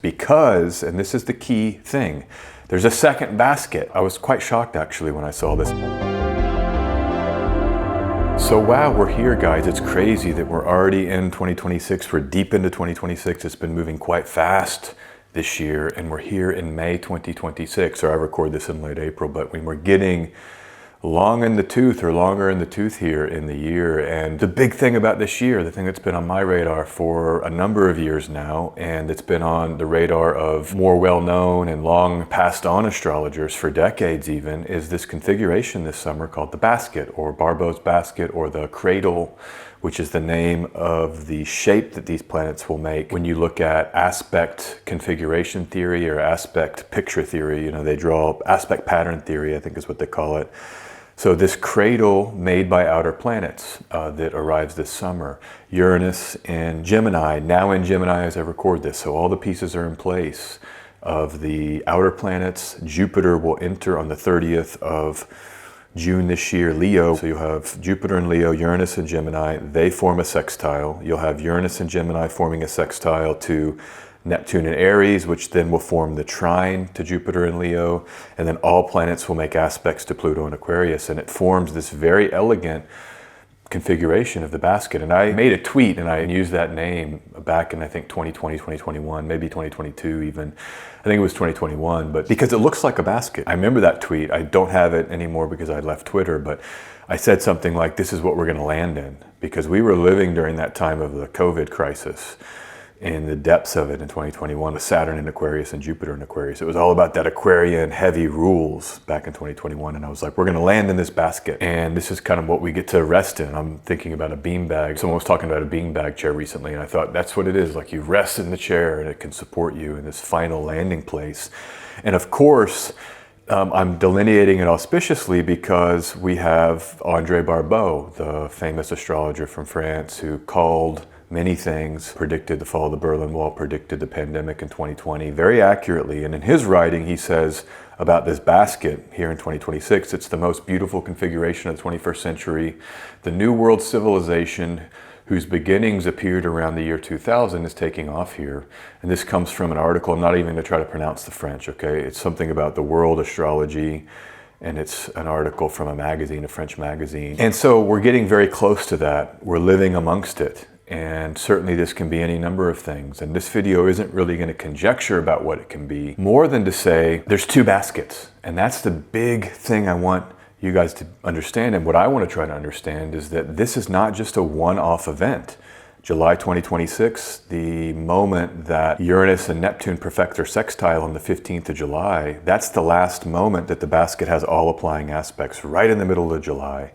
Because, and this is the key thing, there's a second basket. I was quite shocked actually when I saw this. So wow, we're here guys. It's crazy that we're already in 2026. We're deep into 2026. It's been moving quite fast this year, and we're here in May 2026, or I record this in late April, but when we're getting long in the tooth or longer in the tooth here in the year. And the big thing about this year, the thing that's been on my radar for a number of years now, and it's been on the radar of more well-known and long passed on astrologers for decades even, is this configuration this summer called the basket, or Barbault's basket, or the cradle, which is the name of the shape that these planets will make. When you look at aspect configuration theory or aspect picture theory, you know, they draw aspect pattern theory, I think is what they call it. So this cradle made by outer planets that arrives this summer. Uranus in Gemini, now in Gemini as I record this, so all the pieces are in place of the outer planets. Jupiter will enter on the 30th of June this year, Leo. So you'll have Jupiter in Leo, Uranus in Gemini, they form a sextile. You'll have Uranus in Gemini forming a sextile to Neptune in Aries, which then will form the trine to Jupiter in Leo, and then all planets will make aspects to Pluto in Aquarius, and it forms this very elegant configuration of the basket. And I made a tweet and I used that name back in I think 2020, 2021, maybe 2022 even. I think it was 2021, but because it looks like a basket. I remember that tweet. I don't have it anymore because I left Twitter, but I said something like, this is what we're gonna land in, because we were living during that time of the COVID crisis, in the depths of it in 2021 with Saturn in Aquarius and Jupiter in Aquarius. It was all about that Aquarian heavy rules back in 2021. And I was like, we're gonna land in this basket. And this is kind of what we get to rest in. I'm thinking about a beanbag. Someone was talking about a beanbag chair recently, and I thought that's what it is. Like, you rest in the chair and it can support you in this final landing place. And of course, I'm delineating it auspiciously because we have André Barbault, the famous astrologer from France, who called many things, predicted the fall of the Berlin Wall, predicted the pandemic in 2020 very accurately. And in his writing, he says about this basket here in 2026, it's the most beautiful configuration of the 21st century. The New World civilization, whose beginnings appeared around the year 2000, is taking off here. And this comes from an article, I'm not even gonna try to pronounce the French, okay? It's something about the world astrology, and it's an article from a magazine, a French magazine. And so we're getting very close to that. We're living amongst it. And certainly this can be any number of things. And this video isn't really going to conjecture about what it can be, more than to say there's two baskets. And that's the big thing I want you guys to understand. And what I want to try to understand is that this is not just a one-off event. July 2026, the moment that Uranus and Neptune perfect their sextile on the 15th of July, that's the last moment that the basket has all applying aspects, right in the middle of July.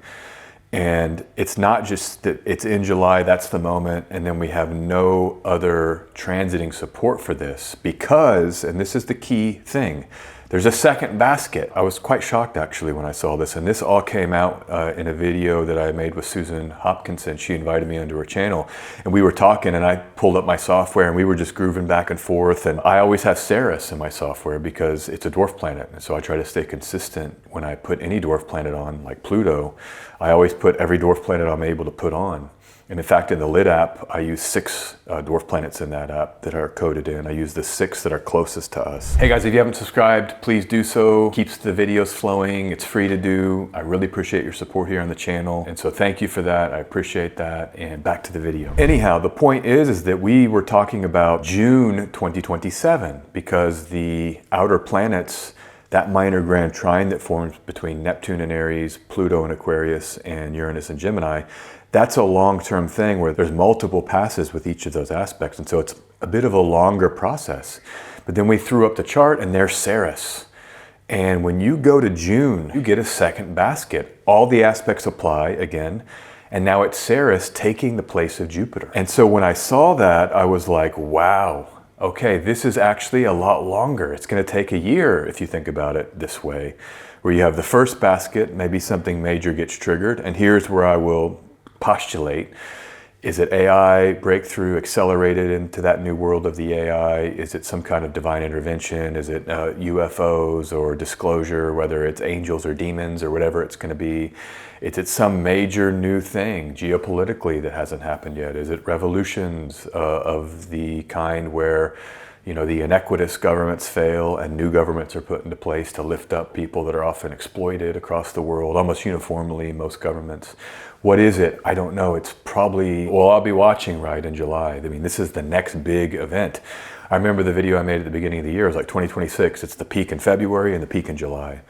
And it's not just that it's in July, that's the moment, and then we have no other transiting support for this because, and this is the key thing, there's a second basket. I was quite shocked actually when I saw this, and this all came out in a video that I made with Susan Hopkinson. She invited me onto her channel, and we were talking, and I pulled up my software, and we were just grooving back and forth. And I always have Ceres in my software because it's a dwarf planet, and so I try to stay consistent when I put any dwarf planet on, like Pluto. I always put every dwarf planet I'm able to put on. And in fact, in the Lid app, I use 6 dwarf planets in that app that are coded in. I use the 6 that are closest to us. Hey guys, if you haven't subscribed, please do so. Keeps the videos flowing. It's free to do. I really appreciate your support here on the channel. And so thank you for that. I appreciate that. And back to the video. Anyhow, the point is that we were talking about June 2027 because the outer planets, that minor grand trine that forms between Neptune and Aries, Pluto and Aquarius, and Uranus and Gemini, that's a long-term thing where there's multiple passes with each of those aspects. And so it's a bit of a longer process. But then we threw up the chart and there's Ceres. And when you go to June, you get a second basket. All the aspects apply again. And now it's Ceres taking the place of Jupiter. And so when I saw that, I was like, wow, okay, this is actually a lot longer. It's gonna take a year if you think about it this way, where you have the first basket, maybe something major gets triggered. And here's where I will postulate. Is it AI breakthrough accelerated into that new world of the AI? Is it some kind of divine intervention? Is it UFOs or disclosure, whether it's angels or demons or whatever it's going to be? Is it some major new thing geopolitically that hasn't happened yet? Is it revolutions of the kind where You know, the inequitous governments fail and new governments are put into place to lift up people that are often exploited across the world, almost uniformly, most governments. What is it? I don't know. It's probably, well, I'll be watching right in July. I mean, this is the next big event. I remember the video I made at the beginning of the year. It was like 2026. It's the peak in February and the peak in July.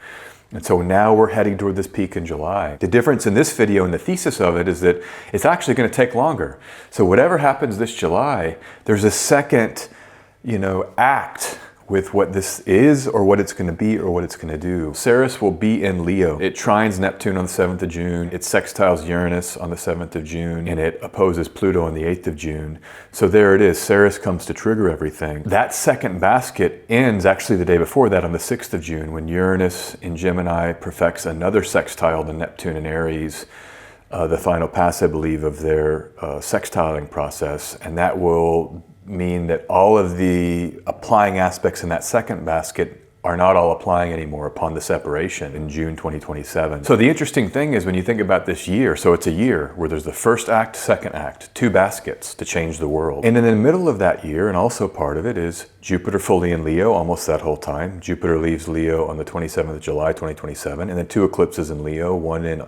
And so now we're heading toward this peak in July. The difference in this video and the thesis of it is that it's actually going to take longer. So whatever happens this July, there's a second, act with what this is or what it's going to be or what it's going to do. Ceres will be in Leo. It trines Neptune on the 7th of June. It sextiles Uranus on the 7th of June. And it opposes Pluto on the 8th of June. So there it is. Ceres comes to trigger everything. That second basket ends actually the day before that on the 6th of June when Uranus in Gemini perfects another sextile to Neptune in Aries. The final pass, I believe, of their sextiling process. And that will mean that all of the applying aspects in that second basket are not all applying anymore upon the separation in June 2027. So the interesting thing is when you think about this year, so it's a year where there's the first act, second act, two baskets to change the world. And in the middle of that year, and also part of it, is Jupiter fully in Leo almost that whole time. Jupiter leaves Leo on the 27th of July, 2027, and then two eclipses in Leo, one in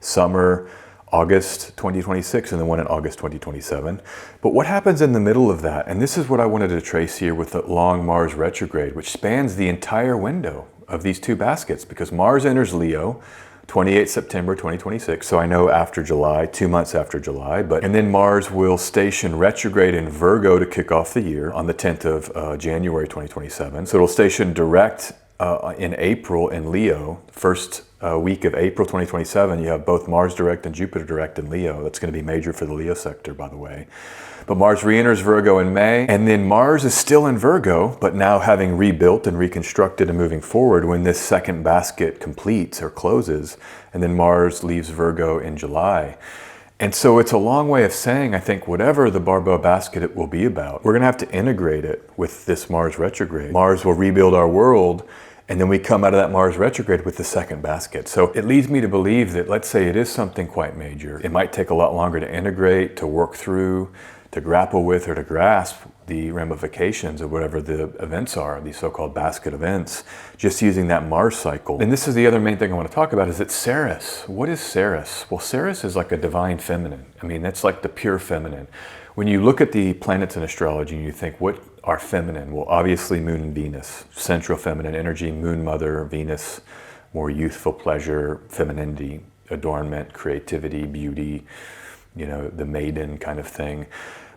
summer, August 2026, and then one in August 2027. But what happens in the middle of that? And this is what I wanted to trace here with the long Mars retrograde, which spans the entire window of these two baskets, because Mars enters Leo 28 September 2026. So I know after July, 2 months after July, and then Mars will station retrograde in Virgo to kick off the year on the 10th of January 2027. So it'll station direct in April in Leo, first week of April 2027, you have both Mars direct and Jupiter direct in Leo. That's going to be major for the Leo sector, by the way. But Mars re-enters Virgo in May, and then Mars is still in Virgo, but now having rebuilt and reconstructed and moving forward when this second basket completes or closes, and then Mars leaves Virgo in July. And so it's a long way of saying, I think, whatever the Barbault basket it will be about, we're going to have to integrate it with this Mars retrograde. Mars will rebuild our world, and then we come out of that Mars retrograde with the second basket. So it leads me to believe that, let's say it is something quite major. It might take a lot longer to integrate, to work through, to grapple with, or to grasp the ramifications of whatever the events are, these so-called basket events, just using that Mars cycle. And this is the other main thing I want to talk about, is that Ceres. What is Ceres? Well, Ceres is like a divine feminine. I mean, that's like the pure feminine. When you look at the planets in astrology and you think, what are feminine? Well, obviously Moon and Venus, central feminine energy, Moon Mother, Venus, more youthful pleasure, femininity, adornment, creativity, beauty, the maiden kind of thing.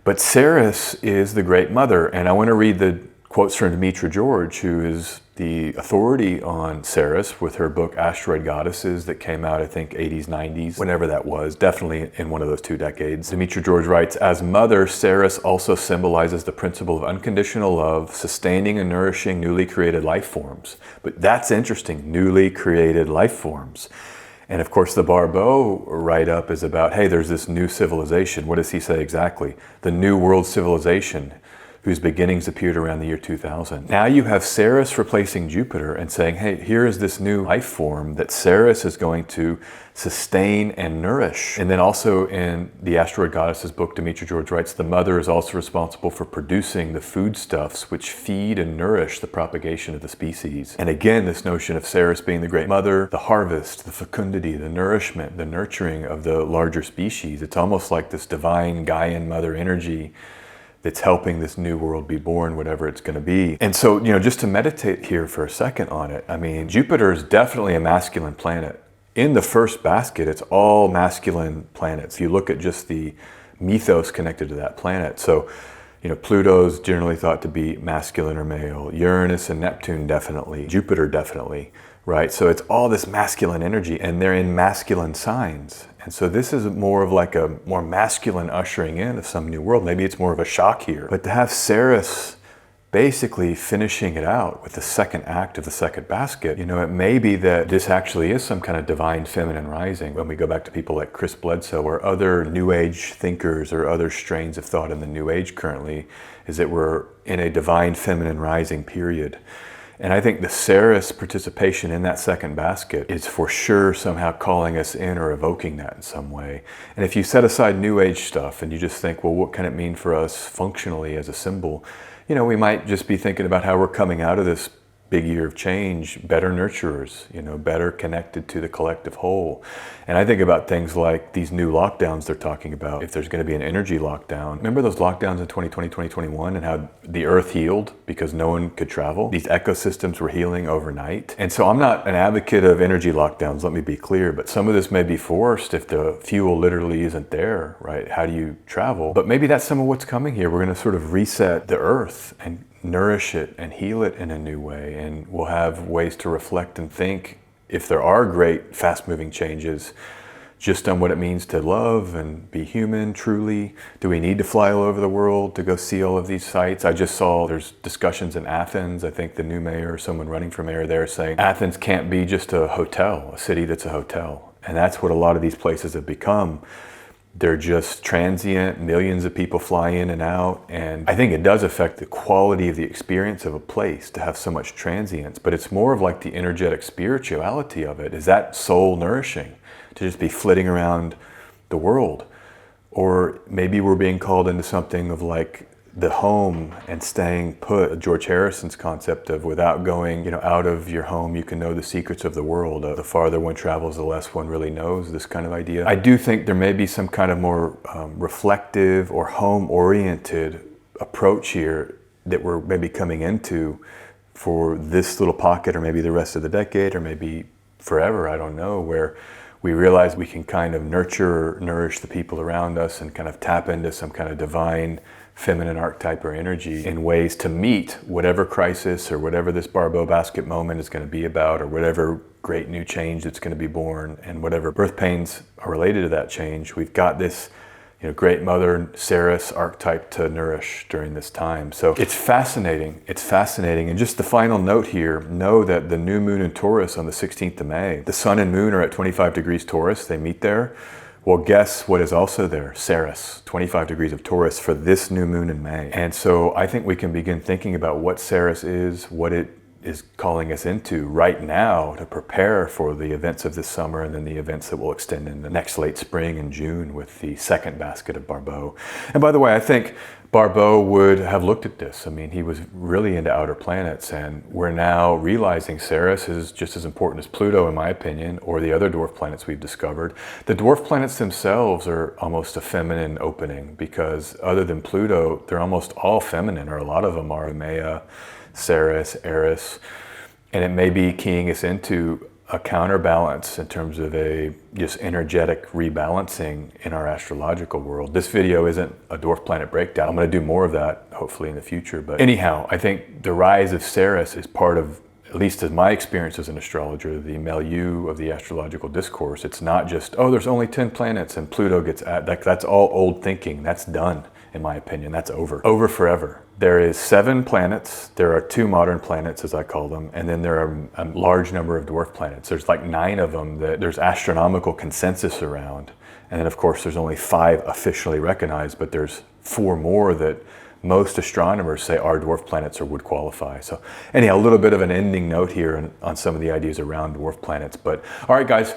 But Ceres is the Great Mother, and I want to read the quotes from Demetra George, who is the authority on Ceres with her book Asteroid Goddesses that came out, I think, 80s, 90s, whenever that was, definitely in one of those 2 decades. Demetra George writes, as mother, Ceres also symbolizes the principle of unconditional love, sustaining and nourishing newly created life forms. But that's interesting, newly created life forms. And of course, the Barbault write-up is about, hey, there's this new civilization. What does he say exactly? The New World Civilization, whose beginnings appeared around the year 2000. Now you have Ceres replacing Jupiter and saying, hey, here is this new life form that Ceres is going to sustain and nourish. And then also in the Asteroid Goddesses book, Demetra George writes, the mother is also responsible for producing the foodstuffs which feed and nourish the propagation of the species. And again, this notion of Ceres being the Great Mother, the harvest, the fecundity, the nourishment, the nurturing of the larger species. It's almost like this divine Gaian mother energy that's helping this new world be born, whatever it's going to be. And so, just to meditate here for a second on it, I mean, Jupiter is definitely a masculine planet. In the first basket, it's all masculine planets. You look at just the mythos connected to that planet. So, Pluto's generally thought to be masculine or male. Uranus and Neptune definitely. Jupiter definitely, right? So it's all this masculine energy, and they're in masculine signs. And so this is more of like a more masculine ushering in of some new world. Maybe it's more of a shock here. But to have Ceres basically finishing it out with the second act of the second basket, it may be that this actually is some kind of divine feminine rising. When we go back to people like Chris Bledsoe or other New Age thinkers or other strains of thought in the New Age currently, is that we're in a divine feminine rising period. And I think the Ceres participation in that second basket is for sure somehow calling us in or evoking that in some way. And if you set aside New Age stuff and you just think, well, what can it mean for us functionally as a symbol? you know, we might just be thinking about how we're coming out of this big year of change, better nurturers, you know, better connected to the collective whole. And I think about things like these new lockdowns they're talking about. If there's going to be an energy lockdown, remember those lockdowns in 2020, 2021 and how the earth healed because no one could travel? These ecosystems were healing overnight. And so I'm not an advocate of energy lockdowns, let me be clear, but some of this may be forced if the fuel literally isn't there, right? How do you travel? But maybe that's some of what's coming here. We're going to sort of reset the earth and nourish it and heal it in a new way, and we'll have ways to reflect and think, if there are great fast-moving changes, just on what it means to love and be human truly. Do we need to fly all over the world to go see all of these sites? I just saw there's discussions in Athens. I think the new mayor or someone running for mayor there saying Athens can't be just a hotel, a city that's a hotel. And that's what a lot of these places have become. They're just transient, millions of people fly in and out, and I think it does affect the quality of the experience of a place to have so much transience, but it's more of like the energetic spirituality of it. Is that soul nourishing to just be flitting around the world? Or maybe we're being called into something of like the home and staying put, George Harrison's concept of without going, you know, out of your home, you can know the secrets of the world. The farther one travels, the less one really knows, this kind of idea. I do think there may be some kind of more reflective or home-oriented approach here that we're maybe coming into for this little pocket, or maybe the rest of the decade, or maybe forever, I don't know, where we realize we can kind of nurture, nourish the people around us and kind of tap into some kind of divine feminine archetype or energy in ways to meet whatever crisis or whatever this Barbault basket moment is going to be about, or whatever great new change that's going to be born, and whatever birth pains are related to that change. We've got this, you know, great mother Ceres archetype to nourish during this time. So it's fascinating. It's fascinating. And just the final note here, know that the new moon in Taurus on the 16th of May, the sun and moon are at 25 degrees Taurus. They meet there. Well, guess what is also there? Ceres, 25 degrees of Taurus for this new moon in May. And so I think we can begin thinking about what Ceres is, what it is calling us into right now to prepare for the events of this summer, and then the events that will extend in the next late spring and June with the second basket of Barbault. And by the way, I think Barbault would have looked at this. I mean, he was really into outer planets, and we're now realizing Ceres is just as important as Pluto, in my opinion, or the other dwarf planets we've discovered. The dwarf planets themselves are almost a feminine opening, because other than Pluto, they're almost all feminine, or a lot of them are. Maya, Ceres, Aries, and it may be keying us into a counterbalance in terms of a just energetic rebalancing in our astrological world. This video isn't a dwarf planet breakdown. I'm going to do more of that hopefully in the future. But anyhow, I think the rise of Ceres is part of, at least as my experience as an astrologer, the milieu of the astrological discourse. It's not just, oh, there's only 10 planets and Pluto gets at, that's all old thinking. That's done, in my opinion. That's over. Over forever. There is 7 planets. There are 2 modern planets, as I call them, and then there are a large number of dwarf planets. There's like 9 of them that there's astronomical consensus around. And then of course there's only 5 officially recognized, but there's 4 more that most astronomers say are dwarf planets or would qualify. So anyhow, a little bit of an ending note here on some of the ideas around dwarf planets. But all right, guys,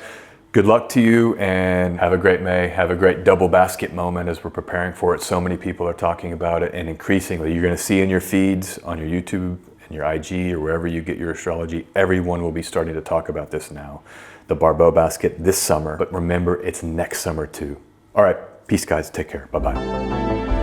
good luck to you, and have a great May. Have a great double basket moment as we're preparing for it. So many people are talking about it, and increasingly you're going to see in your feeds, on your YouTube and your IG, or wherever you get your astrology, everyone will be starting to talk about this now. The Barbault basket this summer, but remember, it's next summer too. All right, peace guys, take care, bye-bye.